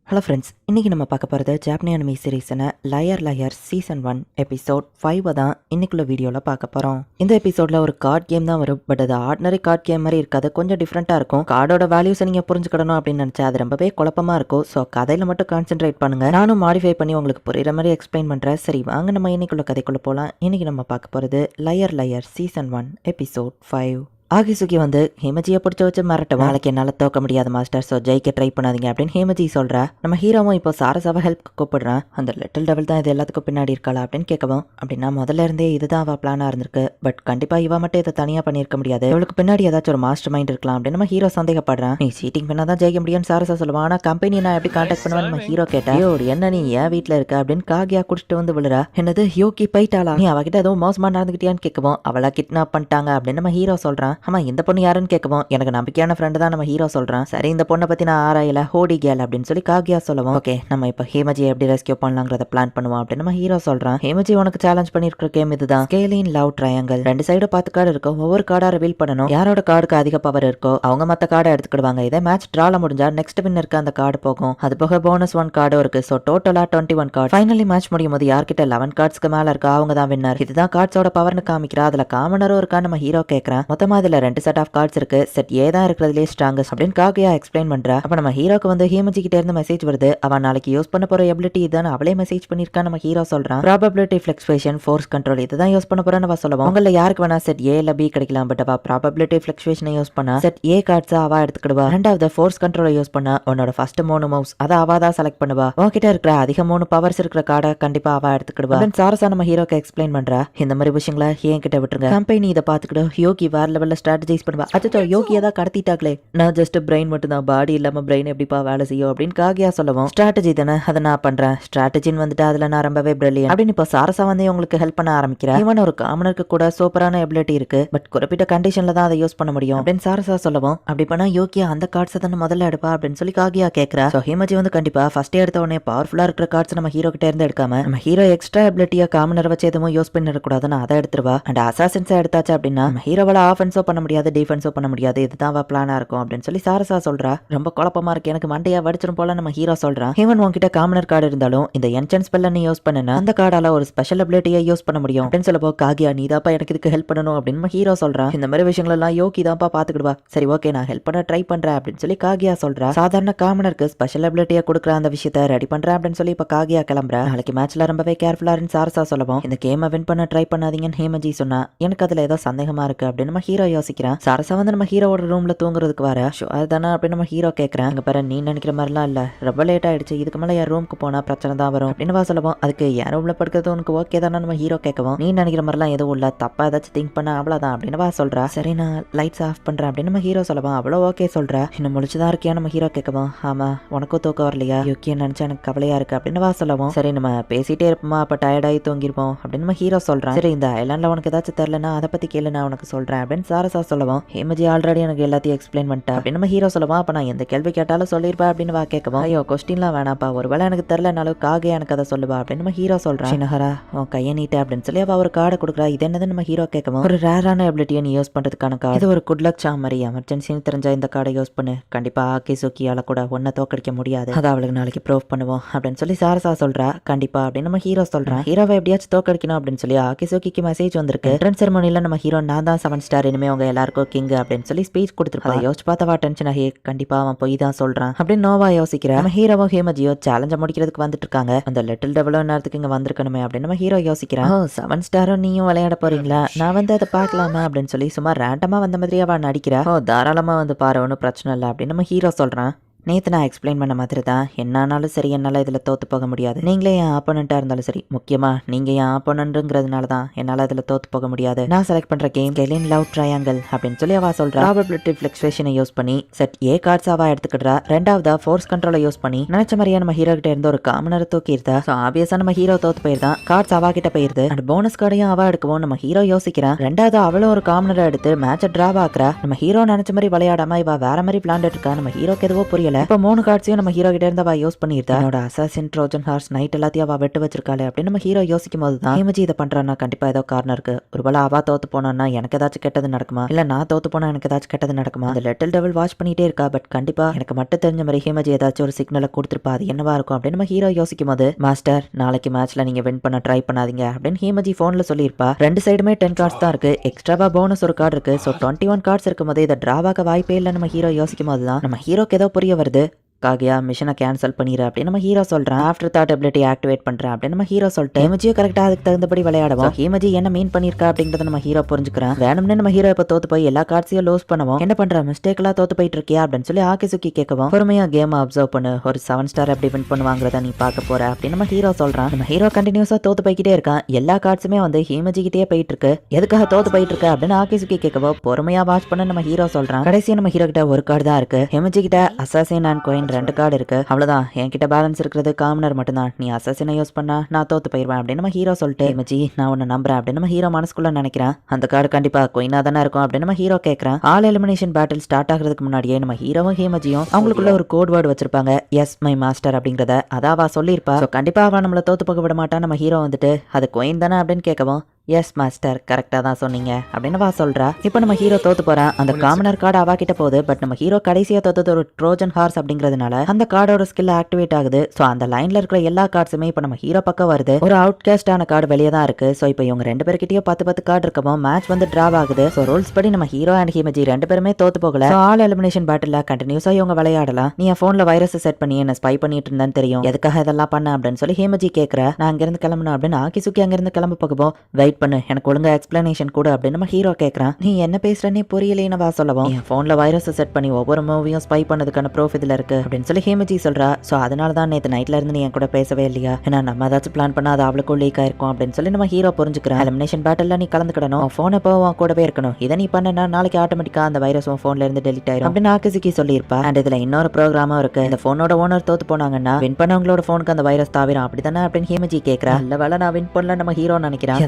Hello friends, இன்றைக்கி நம்ம பார்க்க போகிறது ஜாப்பனீஸ் அனிமி சீரீஸான லயர் லயர் சீசன் 1 எபிசோட் 5 தான் இன்னைக்குள்ள வீடியோவில் பார்க்க போகிறோம். இந்த எபிசோடில் ஒரு கார்டு கேம் தான் வரும். பட் அது ஆர்டினரி கார்டு கேம் மாதிரி இருக்காது, கொஞ்சம் டிஃப்ரெண்ட்டாக இருக்கும். கார்டோட வேல்யூஸை நீங்கள் புரிஞ்சுக்கணும் அப்படின்னு நினச்சா அது ரொம்பவே குழப்பமாக இருக்கும். ஸோ கதையில் மட்டும் கான்சென்ட்ரேட் பண்ணுங்கள். நானும் மாடிஃபை பண்ணி உங்களுக்கு புரியுற மாதிரி எக்ஸ்பிளைன் பண்ணுறேன். சரி வாங்க நம்ம இன்னைக்குள்ள கதைக்குள்ளே போகலாம். இன்றைக்கி நம்ம பார்க்க போகிறது லயர் லயர் சீசன் 1 எபிசோட் 5. ஆகிசுகி வந்து ஹேமஜியை பிடிச்சி வச்சு மிரட்டுவோம். நாளைக்கு என்னால் தோக்க முடியாது மாஸ்டர், ஸோ ஜெயிக்க ட்ரை பண்ணாதீங்க அப்படின்னு ஹேமஜி சொல்கிறா. நம்ம ஹீரோவும் இப்போ சாரசாவை ஹெல்ப் கூப்பிடுறான். அந்த லிட்டில் டெவில் தான் இது எல்லாத்துக்கும் பின்னாடி இருக்காளா அப்படின்னு கேட்கவும், அப்படின்னா முதல்ல இருந்தே இதுதான் அவள் பிளானாக இருந்திருக்கு. பட் கண்டிப்பாக இவ மட்டும் இதை தனியாக பண்ணியிருக்க முடியாது, இவளுக்கு பின்னாடி ஏதாச்சும் ஒரு மாஸ்டர் மைண்ட் இருக்கலாம் அப்படின்னு நம்ம ஹீரோ சந்தேகப்படுறான். நீ சீட்டிங் பண்ணால் தான் ஜெயிக்க முடியும்னு சாரசா சொல்லுவான். ஆனால் கம்பெனி நான் எப்படி கான்டாக்ட் பண்ணுவேன் நம்ம ஹீரோ கேட்டா. என்ன நீ ஏன் வீட்டில் இருக்க அப்படின்னு காகியா குடிச்சிட்டு வந்து விழுறா. என்னது யோகி போயிட்டாளா, நீ அவகிட்ட ஏதோ மோசமாக நடந்துக்கிட்டியான்னு கேட்கவும், அவளை கிட்னாப் பண்ணிட்டாங்க அப்படின்னு நம்ம ஹீரோ சொல்கிறான். ஆமாம் இந்த பொண்ணு யாருன்னு கேட்கவும், எனக்கு நம்பிக்கையான ஃப்ரெண்டு தான் நம்ம ஹீரோ சொல்றான். சரி இந்த பொண்ணை பத்தி நான் ஆராயல, ஹோடி கேல் அப்படின்னு சொல்லி காகியா சொல்லவும், ஓகே நம்ம இப்போ ஹேமஜியை எப்படி ரெஸ்கியூ பண்ணலாங்கிறத பிளான் பண்ணுவோம் அப்படின்னு நம்ம ஹீரோ சொல்றான். ஹேமஜி உனக்கு சேலஞ்ச் பண்ணிருக்கிற கேம் இதுதான், ஸ்கேலின் லவ் ட்ரையாங்கிள். ரெண்டு சைடு 10 கார்டு இருக்கும், ஒவ்வொரு கார்டா ரிவீல் பண்ணணும். யாரோட கார்டுக்கு அதிக பவர் இருக்கோ அவங்க மற்ற கார்டை எடுத்துக்கிடுவாங்க. இதே மேட்ச் டிரால முடிஞ்சா நெக்ஸ்ட் வின்னருக்கு அந்த கார்டு போகும். அது போக போனஸ் 1 கார்டும் இருக்கு. ஸோ டோட்டலா 21 கார்டு. ஃபைனலி மேட்ச் முடியும் போது யார்கிட்ட 11 கார்ட்ஸ்க்கு மேல இருக்கா அவங்க தான் வின்னர். இதுதான் கார்ட்ஸோட பவர்னு காமிக்கிறா. அதுல காமனரும் இருக்கா நம்ம ஹீரோ கேட்கறான். மொத்தமா இதுல 2 செட் ஆஃப் கார்ட்ஸ் இருக்கு. செட் ஏ தான் இருக்கிறதுலே ஸ்ட்ராங்கஸ்ட் அப்படின்னு காகியா எக்ஸ்பிளைன் பண்றா. அப்ப நம்ம ஹீரோக்கு வந்து ஹேமஜி கிட்ட இருந்து மெசேஜ் வருது. அவன் நாளைக்கு யூஸ் பண்ண போற எபிலிட்டி இதான் அவளே மெசேஜ் பண்ணிருக்கா. நம்ம ஹீரோ சொல்றான் ப்ராபபிலிட்டி ஃபிளக்சுவேஷன் ஃபோர்ஸ் கண்ட்ரோல் இதுதான் யூஸ் பண்ண போறேன்னு அவ சொல்லுவோம். உங்கள யாருக்கு வேணா செட் ஏ இல்ல பி கிடைக்கலாம். பட் அவ ப்ராபபிலிட்டி ஃபிளக்சுவேஷனை யூஸ் பண்ணா செட் ஏ கார்ட்ஸா அவ எடுத்துக்கிடுவா. ரெண்டாவது ஃபோர்ஸ் கண்ட்ரோலை யூஸ் பண்ணா உன்னோட ஃபர்ஸ்ட் 3 மூவ்ஸ் அதை அவ தான் செலக்ட் பண்ணுவா. உன்கிட்ட இருக்கிற அதிக 3 பவர்ஸ் இருக்கிற கார்டை கண்டிப்பா அவ எடுத்துக்கிடுவா. சாரசா நம்ம ஹீரோக்கு எக்ஸ்பிளைன் பண்றா. இந்த மாதிரி விஷயங்களை ஏன் கிட்ட விட்டுருங்க, கம்பெனி இதை பாத்துக்கிட்டு யோகி வேற லெவல்ல ஸ்ட்ராட்டஜைஸ் பண்ணுவா. அச்சோ யோகி ஏதாவது கடத்திட்டாங்களே, நான் ஜஸ்ட் பிரெயின் மட்டும் தான், பாடி இல்லாம பிரெயின் எப்படிப்பா வேலை செய்யும் அப்படின்னு காகியா சொல்லவும், ஸ்ட்ராட்டஜி தானே அதை நான் பண்றேன், ஸ்ட்ராட்டஜின்னு வந்துட்டு அதுல நான் ரொம்பவே பிரில்லியன்ட் அப்படின்னு இப்போ சாரசா வந்து உங்களுக்கு ஹெல்ப் பண்ண ஆரம்பிக்கிறேன். இவன் ஒரு காமனருக்கு கூட சூப்பரான எபிலிட்டி இருக்கு, பட் குறிப்பிட்ட கண்டிஷன்ல தான் அதை யூஸ் பண்ண முடியும் அப்படின்னு சாரசா சொல்லவும், அப்படி பண்ணா யோகியா அந்த கார்ட்ஸை தானே முதல்ல எடுப்பா அப்படின்னு சொல்லி காகியா கேட்கறா. ஸோ ஹேமஜி வந்து கண்டிப்பா ஃபர்ஸ்ட் எடுத்த உடனே பவர்ஃபுல்லா இருக்கிற கார்ட்ஸ் நம்ம ஹீரோ கிட்ட இருந்து எடுக்காம நம்ம ஹீரோ எக்ஸ்ட்ரா எபிலிட்டியா காமனர் வச்சு எதுவும் யூஸ் பண்ணிடக்கூடாதுன்னு அதை எடுத்துருவா. அண்ட் அசாசின்ஸா எடுத்தாச்சு அப்படின்னா நம்ம ஹீரோவால ஆஃபென்ஸோ பண்ண முடியாது, டிஃபென்ஸோ பண்ண முடியாது, இதுதான் அவ பிளானா இருக்கும் அப்படின்னு சொல்லி சாரசா சொல்றா. ரொம்ப குழப்பமா இருக்கு, எனக்கு மண்டையா வடிச்சிடும் போல நம்ம ஹீரோ சொல்றான். ஹேவன் உன்கிட்ட காமனர் கார்டு இருந்தாலும் இந்த என்சன்ஸ் ஸ்பெல்ல நீ யூஸ் பண்ணனா அந்த கார்டால ஒரு ஸ்பெஷல் எபிலிட்டியை யூஸ் பண்ண முடியும் அப்படின்னு சொல்லப்போ, காகியா நீ தாப்பா எனக்கு இதுக்கு ஹெல்ப் பண்ணணும் அப்படின்னு ஹீரோ சொல்றான். இந்த மாதிரி விஷயங்கள் எல்லாம் யோகி தான்ப்பா பாத்துக்கிடுவா. சரி ஓகே நான் ஹெல்ப் பண்ண ட்ரை பண்றேன் அப்படின்னு சொல்லி காகியா சொல்றா. சாதாரண காமனருக்கு ஸ்பெஷல் எபிலிட்டியை கொடுக்குற அந்த விஷயத்தை ரெடி பண்றேன் அப்படின்னு சொல்லி இப்ப காகியா கிளம்புறா. நாளைக்கு மேட்ச்ல ரொம்பவே கேர்ஃபுல்லா இருந்து சாரசா சொல்லவும், இந்த கேமை வின் பண்ண ட்ரை பண்ணாதீங்கன்னு ஹேமஜி சொன்னா. எனக்கு அதுல ஏதோ சந்தேகமா இருக்கு அப்படின்னு நம்ம ஹீரோ யோசிக்கிறான். சாரசா வந்து நம்ம ஹீரோவோட ரூம்ல தூங்குறதுக்கு வர அதுதானே அப்படின்னு நம்ம ஹீரோ கேட்கறேன். அங்க பாரு நீ நினைக்கிற மாதிரிலாம் இல்ல, ரொம்ப லேட் ஆயிடுச்சு, இதுக்கு மேல என் ரூமுக்கு போனா பிரச்சனை தான் வரும் அப்படின்னு சொல்லவும், அதுக்கு என் ரூம்ல படுக்கிறது உனக்கு ஓகே தானே நம்ம ஹீரோ கேட்கவும், நீ நினைக்கிற மாதிரிலாம் எதுவும் இல்ல, தப்பா ஏதாச்சும் திங்க் பண்ண அவ்வளவுதான் அப்படின்னு சொல்றா. சரி நான் லைட்ஸ் ஆஃப் பண்றேன் அப்படின்னு நம்ம ஹீரோ சொல்லவும், அவ்வளோ ஓகே சொல்றா. இன்னும் முடிச்சுதான் இருக்கியா நம்ம ஹீரோ கேட்கவும், ஆமா உனக்கும் தூக்கம் வரலையா, யோக்கிய நினைச்சா எனக்கு கவலையா இருக்கு அப்படின்னு சொல்லவும், சரி நம்ம பேசிட்டே இருப்போமா அப்ப டயர்டாகி தூங்கிருப்போம் அப்படின்னு நம்ம ஹீரோ சொல்றான். சரி இந்த ஐலாண்ட்ல உனக்கு ஏதாச்சும் தெரியலன்னா அதை பத்தி கேளு நான் உனக்கு சொல்றேன் அப்படின்னு சாரசா சொல்லவும், ஹேமஜி ஆல்ரெடி எனக்கு எல்லாத்தையும் எக்ஸ்பிளைன் பண்ணிட்டா அப்படின்னு நம்ம ஹீரோ சொல்லுவான். அப்ப நான் எந்த கேள்வி கேட்டாலும் சொல்லிருப்பா அப்படின்னு கேட்கவும், ஐயோ கொஸ்டின்லாம் வேணாப்பா, ஒருவேளை எனக்கு தெரியலனாலும் காகியா எனக்கு அதை சொல்லுவா அப்படின்னு நம்ம ஹீரோ சொல்றான். சினஹரா உன் கையை நீட்ட அப்படின்னு சொல்லி அவ ஒரு கார்டை கொடுக்குறா. இது என்னது நம்ம ஹீரோ கேட்கவும், ஒரு ரேரான எபிலிட்டியை நீ யூஸ் பண்றதுக்கான கார்டு, இது ஒரு குட் லக் சாம் மாதிரி, எமர்ஜென்சின்னு தெரிஞ்சா இந்த கார்டை யூஸ் பண்ணு, கண்டிப்பா ஆகிசுகியால கூட ஒன்ன தோக்கடிக்க முடியாது, அதை அவளுக்கு நாளைக்கு ப்ரூவ் பண்ணுவோம் அப்படின்னு சொல்லி சாரசா சொல்றா. கண்டிப்பா அப்படின்னு நம்ம ஹீரோ சொல்றான். ஹீரோவை எப்படியாச்சும் தோக்கடிக்கணும் அப்படின்னு சொல்லி ஆகிசுகிக்கு மெசேஜ் வந்திருக்கு. என்ட்ரன்ஸ் செரமனில நம்ம ஹீரோ நான் தான் 7 ஸ்டார், இனிமே உங்க எல்லாருக்கும் கிங் அப்படின்னு சொல்லி ஸ்பீச் கொடுத்துருப்பா. யோசிச்சு பார்த்தவா டென்ஷன் ஆகி கண்டிப்பா அவன் போய் தான் சொல்றான் அப்படின்னு நோவா யோசிக்கிறா. நம்ம ஹீரோவோ ஹேமஜியோ சேலஞ்ச முடிக்கிறதுக்கு வந்துட்டு இருக்காங்க. அந்த லிட்டில் டெவலோ நேரத்துக்கு இங்க வந்திருக்கணுமே அப்படின்னு நம்ம ஹீரோ யோசிக்கிறான். 7 ஸ்டாரும் நீயும் விளையாட போறீங்களா, நான் வந்து அதை பார்க்கலாமா அப்படின்னு சொல்லி சும்மா ரேண்டமா வந்த மாதிரி அவ நடிக்கிறா. தாராளமா வந்து பாரு ஒன்றும் பிரச்சனை இல்லை அப்படின்னு நம்ம ஹீரோ சொல்றான். நேற்று நான் எக்ஸ்பிளைன் பண்ண மாதிரி தான், என்னானாலும் சரி என்னால் இதில் தோற்று போக முடியாது, நீங்களே என் ஆப்போனண்ட்டாக இருந்தாலும் சரி, முக்கியமாக நீங்கள் என் ஆப்போனண்ட்டுங்கிறதுனால தான் என்னால் இதில் தோற்று போக முடியாது. நான் செலக்ட் பண்ணுற கேம் ஸ்கேலின் லவ் ட்ரையாங்கிள் அப்படின்னு சொல்லி அவள் சொல்கிறா. ப்ராபபிலிட்டி ஃபிளக்சுவேஷனை யூஸ் பண்ணி செட் ஏ கார்ட்ஸ் அவள் எடுத்துக்கிட்டா. ரெண்டாவதா ஃபோர்ஸ் கண்ட்ரோலை யூஸ் பண்ணி நினைச்ச மாதிரியே நம்ம ஹீரோ கிட்ட இருந்து ஒரு காமனரை தூக்கிடுதா. ஸோ ஆப்வியஸாக நம்ம ஹீரோ தோற்று போயிருந்தான். கார்ட்ஸ் அவா கிட்ட போயிருது. அண்ட் போனஸ் கார்டையும் அவள் எடுக்கவும் நம்ம ஹீரோ யோசிக்கிறான். ரெண்டாவது அவளும் ஒரு காமனரை எடுத்து மேட்சை டிராப் ஆக்குறா. நம்ம ஹீரோ நினைச்ச மாதிரி விளையாடாம இவ வேற மாதிரி பிளான் இருக்கா. நம்ம ஹீரோக்கு எதுவோ புரியல. முடியல. இப்ப 3 கார்ட்ஸையும் நம்ம ஹீரோ கிட்ட இருந்து அவ யூஸ் பண்ணிருந்தா என்னோட அசாசின் ட்ரோஜன் ஹார்ஸ் நைட் எல்லாத்தையும் அவ வெட்டு வச்சிருக்காளே அப்படின்னு நம்ம ஹீரோ யோசிக்கும் போது தான் ஹேமஜி இதை பண்றான்னா கண்டிப்பா ஏதோ காரணம் இருக்கு. ஒருவேளை அவ தோத்து போனா எனக்கு ஏதாச்சும் கெட்டது நடக்குமா, இல்ல நான் தோத்து போனா எனக்கு ஏதாச்சும் கெட்டது நடக்குமா? அந்த லிட்டில் டெவில் வாட்ச் பண்ணிட்டே இருக்கா. பட் கண்டிப்பா எனக்கு மட்டும் தெரிஞ்ச மாதிரி ஹேமஜி ஏதாச்சும் ஒரு சிக்னலை கொடுத்துருப்பா. அது என்னவா இருக்கும் அப்படின்னு நம்ம ஹீரோ யோசிக்கும் போது, மாஸ்டர் நாளைக்கு மேட்ச்ல நீங்க வின் பண்ண ட்ரை பண்ணாதீங்க அப்படின்னு ஹேமஜி போன்ல சொல்லியிருப்பா. 2 சைடுமே 10 கார்ட்ஸ் தான் இருக்கு. எக்ஸ்ட்ராவா போனஸ் ஒரு கார்டு இருக்கு. ஸோ 21 கார்ட்ஸ் இருக்கும் போது இதை டிராவாக வாய்ப்பே இல்லை. நம்ம ஹீரோ யோசிக்கும் போது தான் நம்ம ஹீரோக்கு ஏதோ புரிய வருது. காகியா மிஷனை கேன்சல் பண்ணிடு அப்படின்னு நம்ம ஹீரோ சொல்றான். ஆஃப்டர் தாட் எபிலிட்டி ஆக்டிவேட் பண்றேன் அப்படின்னு நம்ம ஹீரோ சொல்லிட்டு ஹேமஜியும் கரெக்டா அதுக்கு தகுந்தபடி விளையாடுவோம். ஹேமஜி என்ன மீன் பண்ணிருக்கா அப்படிங்கறத நம்ம ஹீரோ புரிஞ்சுக்கிறான். வேணும்னு நம்ம ஹீரோ இப்ப தோத்து போய் எல்லா கார்ட்ஸையும் லோஸ் பண்ணுவோம். என்ன பண்ற மிஸ்டேக் எல்லாம் தோத்து போயிட்டு இருக்கியா அப்படின்னு சொல்லி ஆகிசுக்கி கேட்கவும், பொறுமையா கேம் அப்சர்வ் பண்ணு, ஒரு 7 ஸ்டார் எப்படி வின் பண்ணுவாங்கிறத நீ பார்க்க போற அப்படின்னு நம்ம ஹீரோ சொல்றான். நம்ம ஹீரோ கண்டினியூஸா தோத்து போய்கிட்டே இருக்கான். எல்லா கார்ட்ஸுமே வந்து ஹேமஜி கிட்டே போயிட்டு இருக்கு. எதுக்காக தோத்து போயிட்டு இருக்கு அப்படின்னு ஆகிசுக்கி கேட்கவும், பொறுமையா வாட்ச் பண்ண நம்ம ஹீரோ சொல்றான். கடைசியா நம்ம ஹீரோ கிட்ட ஒரு கார்டு தான் இருக்கு. ஹேமஜி கிட்ட அசாசின் அண்ட் கோயின் 2 கார்டு இருக்கு. அவ்வளவுதான், என்கிட்ட பேலன்ஸ் இருக்கிறது காமனர் மட்டும்தான். நீ அசாசினை யூஸ் பண்ணா நான் தோத்து போயிருவேன் அப்படின்னு நம்ம ஹீரோ சொல்லிட்டு, ஹேமஜி நான் உன்னை நம்புறேன் அப்படின்னு நம்ம ஹீரோ மனசுக்குள்ள நினைக்கிறான். அந்த கார்டு கண்டிப்பா குயினா தானே இருக்கும் அப்படின்னு நம்ம ஹீரோ கேட்கறான். ஆல் எலிமினேஷன் பேட்டில் ஸ்டார்ட் ஆகிறதுக்கு முன்னாடியே நம்ம ஹீரோவும் ஹேமஜியும் அவங்களுக்குள்ள ஒரு கோட் வேர்டு வச்சிருப்பாங்க. எஸ் மை மாஸ்டர் அப்படிங்கறத அதாவா சொல்லியிருப்பா. கண்டிப்பா அவன் நம்மள தோத்து போக விட மாட்டான். நம்ம ஹீரோ வந்துட்டு அது குயின் தானே அப்படின்னு கேட்கவும், எஸ் மாஸ்டர் கரெக்டாக தான் சொன்னீங்க அப்படின்னு வா சொல்றா. இப்போ நம்ம ஹீரோ தோத்து போறான். அந்த காமனர் கார்டு அவா கிட்ட போகுது. பட் நம்ம ஹீரோ கடைசியா தோத்தது ஒரு ட்ரோஜன் ஹார்ஸ் அப்படிங்கிறதுனால அந்த கார்டோட ஸ்கில் ஆக்டிவேட் ஆகுது. ஸோ அந்த லைன்ல இருக்கிற எல்லா கார்ட்ஸுமே இப்போ நம்ம ஹீரோ பக்கம் வருது. ஒரு அவுட்காஸ்டான கார்டு வெளியே தான் இருக்கு. ஸோ இப்போ இவங்க 2 பேர்கிட்டயும் 10 கார்டு இருக்கவும் மேட்ச் வந்து டிராவ் ஆகுது. ஸோ ரூல்ஸ் படி நம்ம ஹீரோ அண்ட் ஹேமஜி 2 பேருமே தோத்து போகல. ஆல் எலிமினேஷன் பேட்டில் கண்டினியூஸா இவங்க விளையாடலாம். நீ என் போன்ல வைரஸ் செட் பண்ணி என்ன ஸ்பை பண்ணிட்டு இருந்தேன்னு தெரியும். எதுக்காக இதெல்லாம் பண்ண அப்படின்னு சொல்லி ஹேமஜி கேட்கற. நான் அங்கிருந்து கிளம்பணும் அப்படின்னு ஆகிசுக்கி அங்கிருந்து கிளம்ப போகவும், வெயிட் பண்ணு எனக்கு ஒழுங்கா எக்ஸ்பிளனேஷன் கூட அப்படின்னு நம்ம ஹீரோ கேட்கறான். நீ என்ன பேசுறனே புரியலைன்னு வா சொல்லவும், என் போன்ல வைரஸ் செட் பண்ணி ஒவ்வொரு மூவியும் ஸ்பை பண்ணதுக்கான ப்ரூஃப் இதுல இருக்கு அப்படின்னு சொல்லி ஹேமஜி சொல்றா. சோ அதனால தான் நேத்து நைட்ல இருந்து நீ என் கூட பேசவே இல்லையா, ஏன்னா நம்ம ஏதாச்சும் பிளான் பண்ணா அது அவளுக்கும் லீக் ஆயிருக்கும் அப்படின்னு சொல்லி நம்ம ஹீரோ புரிஞ்சுக்கிறான். எலிமினேஷன் பேட்டில் நீ கலந்துக்கிடணும், போன் எப்போ கூடவே இருக்கணும். இதை நீ பண்ணனா நாளைக்கு ஆட்டோமேட்டிக்கா அந்த வைரஸ் உன் போன்ல இருந்து டெலிட் ஆயிரும் அப்படின்னு ஆகிசுக்கி சொல்லியிருப்பா. அண்ட் இதுல இன்னொரு ப்ரோக்ராமும் இருக்கு. இந்த போனோட ஓனர் தோத்து போனாங்கன்னா வின் பண்ணவங்களோட போனுக்கு அந்த வைரஸ் தாவிரும் அப்படித்தானே அப்படின்னு ஹேமஜி கேட்கறா. இல்ல வேலை நான் வின் பண்ணல நம்ம ஹீரோ நினைக்கிறான்.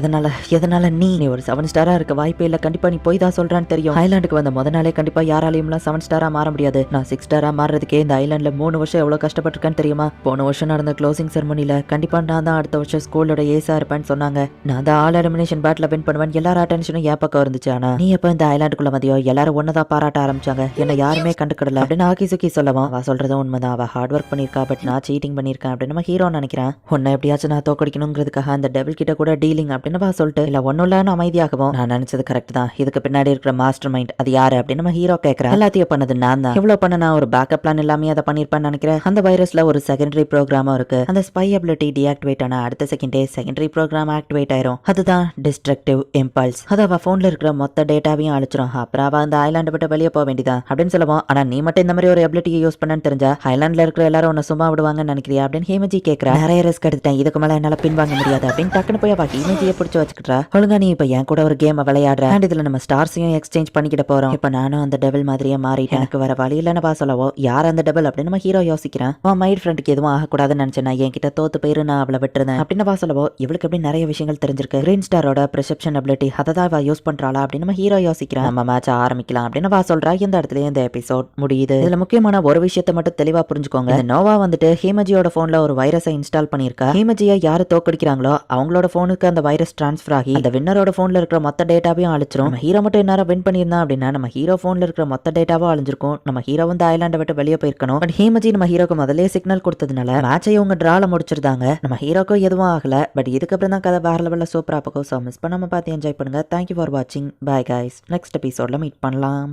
எதனால நீ ஒரு 7 ஸ்டாரா இருக்க வாய்ப்பே இல்ல. கண்டிப்பா நீ போய் தான் சொல்றான்னு தெரியும். ஐலாண்டுக்கு வந்த முத நாளே கண்டிப்பா யாராலையும் 7 ஸ்டாரா மாற முடியாது. நான் 6 ஸ்டாரா மாறதுக்கே இந்த ஐலாண்ட்ல 3 வருஷம் எவ்வளவு கஷ்டப்பட்டிருக்கேன்னு தெரியுமா. போன வருஷம் நடந்த க்ளோசிங் செரமனில கண்டிப்பா நான் தான் அடுத்த வருஷம் ஸ்கூலோட ஏசா இருப்பேன்னு சொன்னாங்க. நான் தான் ஆல் எலிமினேஷன் பேட்ல வின் பண்ணுவேன். எல்லாரும் அட்டென்ஷனும் ஏன் பக்கம் இருந்துச்சு. ஆனா நீ எப்ப இந்த ஐலாண்டுக்குள்ள மதியோ எல்லாரும் ஒன்னதான் பாராட்ட ஆரம்பிச்சாங்க. என்ன யாருமே கண்டுக்கிடல அப்படின்னு ஆகிசுக்கி சொல்லவும், அவ சொல்றதும் உண்மைதான். அவ ஹார்ட் ஒர்க் பண்ணிருக்கா. பட் நான் சீட்டிங் பண்ணிருக்கேன் அப்படின்னு நம்ம ஹீரோ நினைக்கிறேன். உன்னை எப்படியாச்சும் நான் தோக்கடிக்கணுங்கிறதுக்காக அந்த டெவில் கிட்ட கூட டீலிங் அப்படின்னு சொல்லிட்டு இல்ல ஒன்னும் இல்ல அமைதியாகவும், நான் நினைச்சது கரெக்ட் தான். இதுக்கு பின்னாடி இருக்கிற மாஸ்டர் மைண்ட் அது யாரு அப்படின்னு நம்ம ஹீரோ கேட்கறேன். எல்லாத்தையும் பண்ணது நான் தான். இவ்வளவு பண்ண நான் ஒரு பேக்கப் பிளான் எல்லாமே அதை பண்ணிருப்பேன்னு நினைக்கிறேன். அந்த வைரஸ்ல ஒரு செகண்டரி ப்ரோக்ராமும் இருக்கு. அந்த ஸ்பை அபிலிட்டி டீஆக்டிவேட் ஆன அடுத்த செகண்டே செகண்டரி ப்ரோக்ராம் ஆக்டிவேட் ஆயிரும். அதுதான் டிஸ்ட்ரக்டிவ் இம்பல்ஸ். அது அவ போன்ல இருக்கிற மொத்த டேட்டாவையும் அழிச்சிரும். அப்புறம் அவ அந்த ஐலாண்டை விட்டு வெளியே போக வேண்டியதான் அப்படின்னு சொல்லுவோம். ஆனா நீ மட்டும் இந்த மாதிரி ஒரு எபிலிட்டியை யூஸ் பண்ணன்னு தெரிஞ்சா ஐலாண்ட்ல இருக்கிற எல்லாரும் உன்னை சும்மா விடுவாங்கன்னு நினைக்கிறியா அப்படின்னு ஹேமஜி கேட்கறா. நிறைய ரிஸ்க் எடுத்துட்டேன், இதுக்கு மேல என்னால பின்வாங்க முடியாது அப்படின்னு டக்குன்னு போய் அவ ஹேமஜியை பிடிச்சு வச்சுக்கிட்டா. ஒழுங்கா நீ இப்ப என் கூட ஒரு கேம் விளையாடுற. அண்ட் இதுல நம்ம ஸ்டார்ஸையும் எக்ஸ்சேஞ்ச் பண்ணிக்கிட போறோம். இப்ப நானும் அந்த டெவில் மாதிரியே மாறிட்டேன். எனக்கு வர வழி இல்லைன்னு வா சொல்லவோ, யார் அந்த டெவில் அப்படின்னு நம்ம ஹீரோ யோசிக்கிறேன். உன் மைட் ஃப்ரெண்டுக்கு எதுவும் ஆகக்கூடாதுன்னு நினைச்சேன். என்கிட்ட தோத்து போயிரு, நான் அவளை விட்டுருந்தேன் அப்படின்னு வா சொல்லவோ, இவளுக்கு எப்படி நிறைய விஷயங்கள் தெரிஞ்சிருக்கு. கிரீன் ஸ்டாரோட பெர்செப்ஷன் அபிலிட்டி அதை தான் இவ யூஸ் பண்றாளா அப்படின்னு நம்ம ஹீரோ யோசிக்கிறேன். நம்ம மேட்ச் ஆரம்பிக்கலாம் அப்படின்னு வா சொல்றா. இந்த இடத்துல இந்த எபிசோட் முடியுது. இதுல முக்கியமான ஒரு விஷயத்தை மட்டும் தெளிவா புரிஞ்சுக்கோங்க. இந்த நோவா வந்துட்டு ஹேமஜியோட போன்ல ஒரு வைரஸை இன்ஸ்டால் பண்ணிருக்கா. ஹேமஜியை யாரு தோக்கடிக்கிறாங்களோ அவங்களோட போனுக்கு அந்த வைரஸ் டிரான்ஸ்ஃபர் ஆகி அந்த வின்னரோட போன்ல இருக்கிற மொத்த டேட்டாவையும் அழிச்சிரும். நம்ம ஹீரோ மட்டும் என்ன வின் பண்ணியிருந்தா அப்படின்னா நம்ம ஹீரோ போன்ல இருக்கிற மொத்த டேட்டாவும் அழிஞ்சிருக்கும். நம்ம ஹீரோ வந்து ஐலாண்டை விட்டு வெளியே போயிருக்கணும். பட் ஹேமஜி நம்ம ஹீரோக்கு முதலே சிக்னல் கொடுத்ததுனால மேட்சை இவங்க டிரால முடிச்சிருந்தாங்க. நம்ம ஹீரோக்கும் எதுவும் ஆகல. பட் இதுக்கப்புறம் தான் கதை வேற லெவல்ல சூப்பரா போகும். ஸோ மிஸ் பண்ணாம பார்த்து என்ஜாய் பண்ணுங்க. தேங்க்யூ ஃபார் வாட்சிங். Bye guys. நெக்ஸ்ட் எபிசோட்ல மீட் பண்ணலாம்.